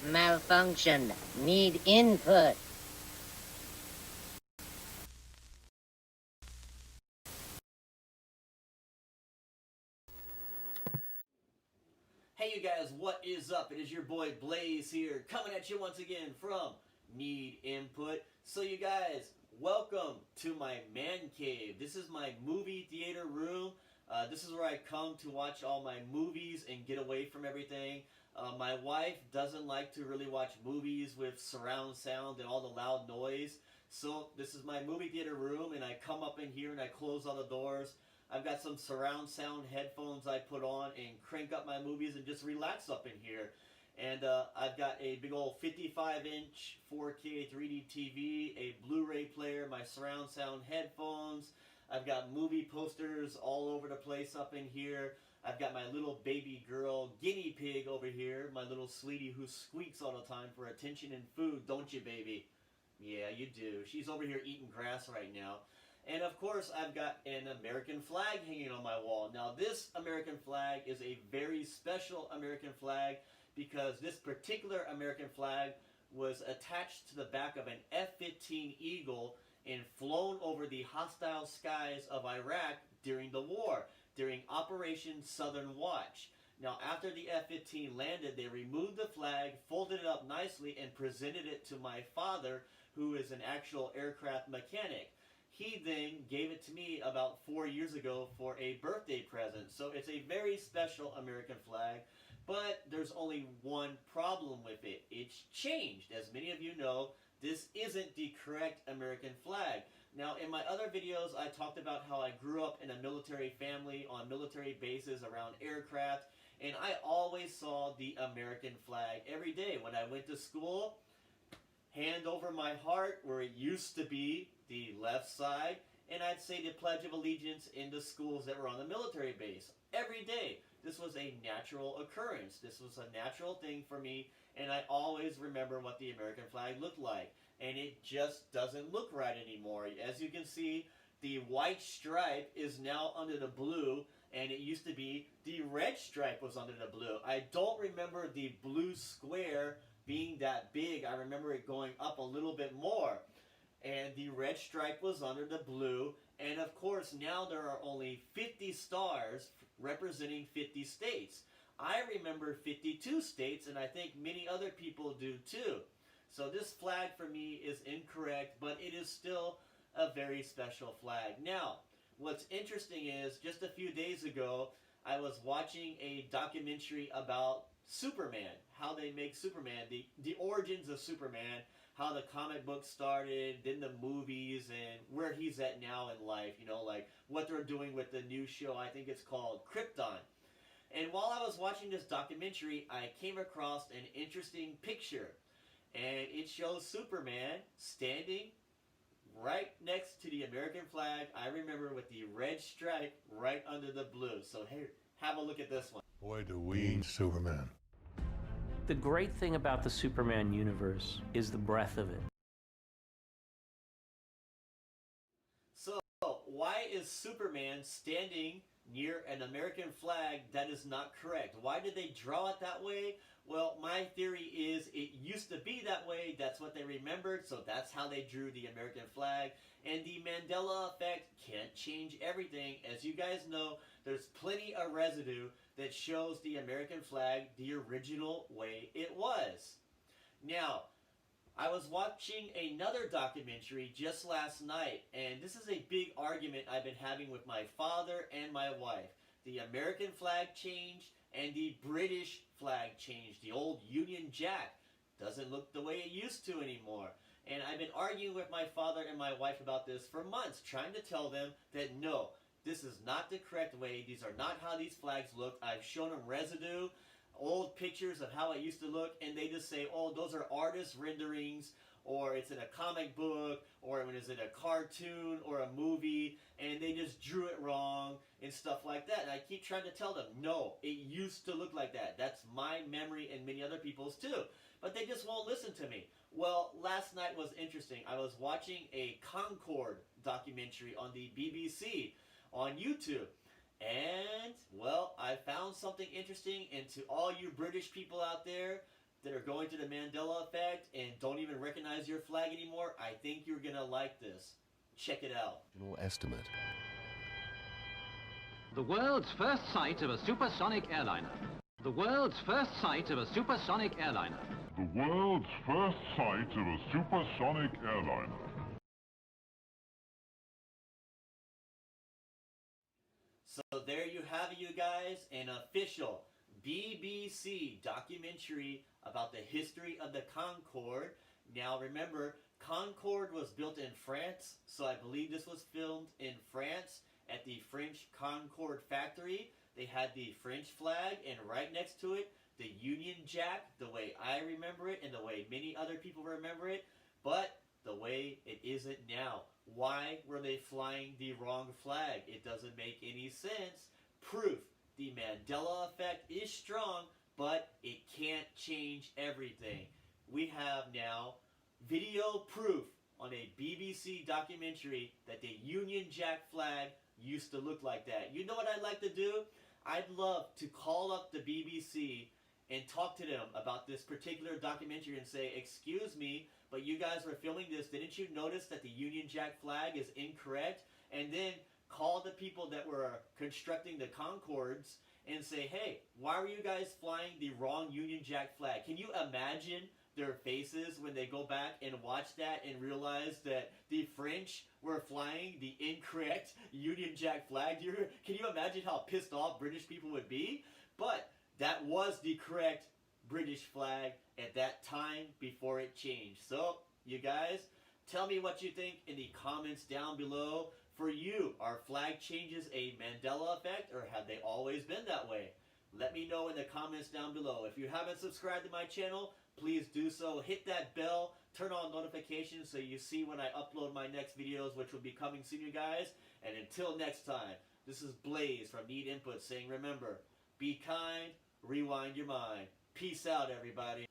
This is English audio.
Malfunction. Need input. Hey you guys, what is up? It is your boy Blaze here, coming at you once again from Need Input. So you guys, welcome to my man cave. This is my movie theater room. This is where I come to watch all my movies and get away from everything. My wife doesn't like to really watch movies with surround sound and all the loud noise. So this is my movie theater room, and I come up in here and I close all the doors. I've got some surround sound headphones I put on and crank up my movies and just relax up in here. And I've got a big old 55-inch 4K 3D TV, a Blu-ray player, my surround sound headphones. I've got movie posters all over the place up in here. I've got my little baby girl guinea pig over here, my little sweetie who squeaks all the time for attention and food, don't you, baby? Yeah, you do. She's over here eating grass right now. And of course, I've got an American flag hanging on my wall. Now, this American flag is a very special American flag because this particular American flag was attached to the back of an F-15 Eagle and flown over the hostile skies of Iraq during the war, during Operation Southern Watch. Now, after the F-15 landed, they removed the flag, folded it up nicely, and presented it to my father, who is an actual aircraft mechanic. He then gave it to me about 4 years ago for a birthday present. So it's a very special American flag, but there's only one problem with it. It's changed. As many of you know, this isn't the correct American flag. Now, in my other videos, I talked about how I grew up in a military family on military bases around aircraft, and I always saw the American flag every day. When I went to school, hand over my heart, where it used to be the left side, and I'd say the Pledge of Allegiance in the schools that were on the military base every day. This was a natural occurrence. This was a natural thing for me, and I always remember what the American flag looked like. And it just doesn't look right anymore. As you can see, the white stripe is now under the blue, and it used to be the red stripe was under the blue. I don't remember the blue square being that big. I remember it going up a little bit more. And the red stripe was under the blue. And of course, now there are only 50 stars representing 50 states. I remember 52 states, and I think many other people do too. So this flag for me is incorrect, but it is still a very special flag. Now, what's interesting is just a few days ago, I was watching a documentary about Superman, how they make Superman, the origins of Superman, how the comic book started, then the movies, and where he's at now in life, you know, like what they're doing with the new show. I think it's called Krypton. And while I was watching this documentary, I came across an interesting picture. And it shows Superman standing right next to the American flag, I remember, with the red stripe right under the blue. So here, have a look at this one. Boy, do we need Superman. The great thing about the Superman universe is the breadth of it. So, why is Superman standing near an American flag that is not correct? Why did they draw it that way? Well, my theory is it used to be that way. That's what they remembered, so that's how they drew the American flag. And the Mandela effect can't change everything. As you guys know, there's plenty of residue that shows the American flag the original way it was. Now, I was watching another documentary just last night, and this is a big argument I've been having with my father and my wife. The American flag changed and the British flag changed. The old Union Jack doesn't look the way it used to anymore. And I've been arguing with my father and my wife about this for months, trying to tell them that no, this is not the correct way. These are not how these flags look. I've shown them residue, old pictures of how it used to look, and they just say, oh, those are artist renderings, or it's in a comic book, or when it's in a cartoon or a movie, and they just drew it wrong and stuff like that. And I keep trying to tell them, no, it used to look like that. That's my memory and many other people's too. But they just won't listen to me. Well, last night was interesting. I was watching a Concorde documentary on the BBC on YouTube. And, well, I found something interesting, and to all you British people out there, that are going through the Mandela effect and don't even recognize your flag anymore, I think you're going to like this. Check it out. Estimate. The world's first sight of a supersonic airliner. The world's first sight of a supersonic airliner. The world's first sight of a supersonic airliner. So there you have it, you guys, an official BBC documentary about the history of the Concorde. Now remember, Concorde was built in France, so I believe this was filmed in France at the French Concorde factory. They had the French flag, and right next to it, the Union Jack, the way I remember it and the way many other people remember it, but the way it isn't now. Why were they flying the wrong flag? It doesn't make any sense. Proof. The Mandela effect is strong, but it can't change everything. We have now video proof on a BBC documentary that the Union Jack flag used to look like that. You know what I'd like to do? I'd love to call up the BBC and talk to them about this particular documentary and say, excuse me, but you guys were filming this. Didn't you notice that the Union Jack flag is incorrect? And then call the people that were constructing the Concordes and say, hey, why were you guys flying the wrong Union Jack flag? Can you imagine their faces when they go back and watch that and realize that the French were flying the incorrect Union Jack flag? Can you imagine how pissed off British people would be? But that was the correct British flag at that time before it changed. So, you guys, tell me what you think in the comments down below. For you, are flag changes a Mandela effect, or have they always been that way? Let me know in the comments down below. If you haven't subscribed to my channel, please do so. Hit that bell, turn on notifications so you see when I upload my next videos, which will be coming soon, you guys. And until next time, this is Blaze from Need Input saying, remember, be kind, rewind your mind. Peace out, everybody.